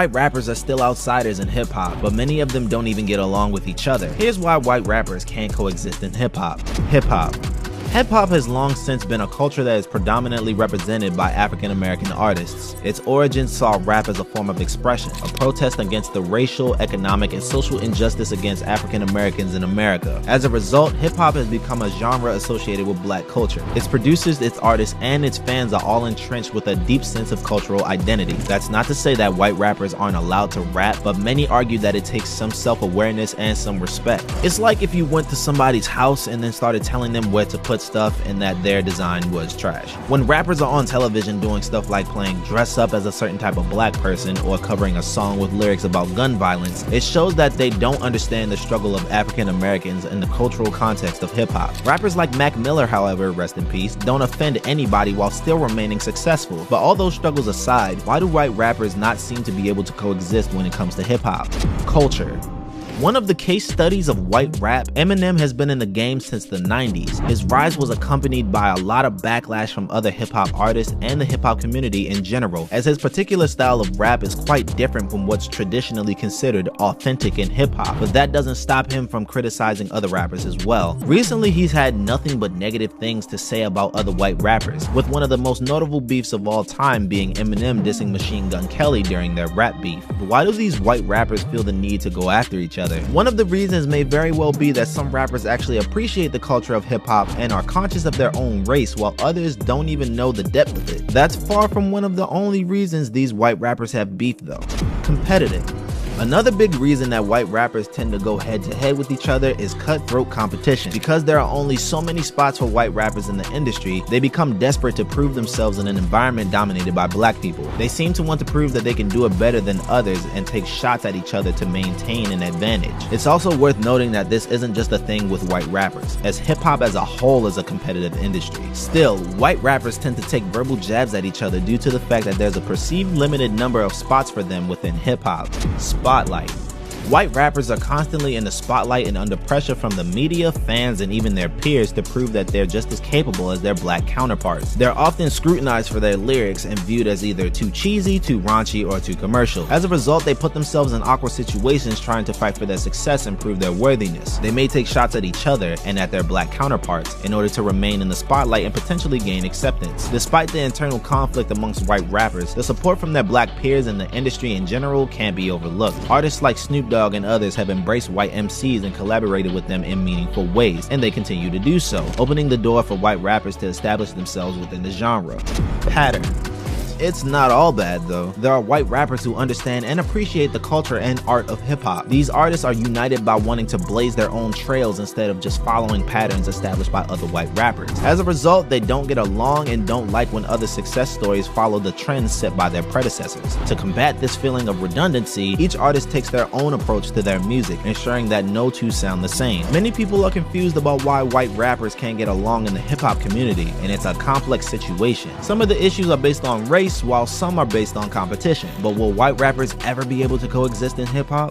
White rappers are still outsiders in hip-hop, but many of them don't even get along with each other. Here's why white rappers can't coexist in hip-hop. Hip-hop has long since been a culture that is predominantly represented by African American artists. Its origins saw rap as a form of expression, a protest against the racial, economic, and social injustice against African Americans in America. As a result, hip-hop has become a genre associated with black culture. Its producers, its artists, and its fans are all entrenched with a deep sense of cultural identity. That's not to say that white rappers aren't allowed to rap, but many argue that it takes some self-awareness and some respect. It's like if you went to somebody's house and then started telling them where to put stuff and that their design was trash. When rappers are on television doing stuff like playing dress up as a certain type of black person or covering a song with lyrics about gun violence, it shows that they don't understand the struggle of African Americans in the cultural context of hip-hop. Rappers like Mac Miller, however, rest in peace, don't offend anybody while still remaining successful. But all those struggles aside, why do white rappers not seem to be able to coexist when it comes to hip-hop? Culture. One of the case studies of white rap, Eminem has been in the game since the 90s. His rise was accompanied by a lot of backlash from other hip-hop artists and the hip-hop community in general, as his particular style of rap is quite different from what's traditionally considered authentic in hip-hop, but that doesn't stop him from criticizing other rappers as well. Recently, he's had nothing but negative things to say about other white rappers, with one of the most notable beefs of all time being Eminem dissing Machine Gun Kelly during their rap beef. But why do these white rappers feel the need to go after each other? One of the reasons may very well be that some rappers actually appreciate the culture of hip-hop and are conscious of their own race, while others don't even know the depth of it. That's far from one of the only reasons these white rappers have beef though. Competitive. Another big reason that white rappers tend to go head-to-head with each other is cutthroat competition. Because there are only so many spots for white rappers in the industry, they become desperate to prove themselves in an environment dominated by black people. They seem to want to prove that they can do it better than others and take shots at each other to maintain an advantage. It's also worth noting that this isn't just a thing with white rappers, as hip-hop as a whole is a competitive industry. Still, white rappers tend to take verbal jabs at each other due to the fact that there's a perceived limited number of spots for them within hip-hop. Spotlight. White rappers are constantly in the spotlight and under pressure from the media, fans, and even their peers to prove that they're just as capable as their black counterparts. They're often scrutinized for their lyrics and viewed as either too cheesy, too raunchy, or too commercial. As a result, they put themselves in awkward situations trying to fight for their success and prove their worthiness. They may take shots at each other and at their black counterparts in order to remain in the spotlight and potentially gain acceptance. Despite the internal conflict amongst white rappers, the support from their black peers and the industry in general can't be overlooked. Artists like Snoop Dogg and others have embraced white MCs and collaborated with them in meaningful ways, and they continue to do so, opening the door for white rappers to establish themselves within the genre. Pattern. It's not all bad though. There are white rappers who understand and appreciate the culture and art of hip-hop. These artists are united by wanting to blaze their own trails instead of just following patterns established by other white rappers. As a result, they don't get along and don't like when other success stories follow the trends set by their predecessors. To combat this feeling of redundancy, each artist takes their own approach to their music, ensuring that no two sound the same. Many people are confused about why white rappers can't get along in the hip-hop community, and it's a complex situation. Some of the issues are based on race, while some are based on competition. But will white rappers ever be able to coexist in hip-hop?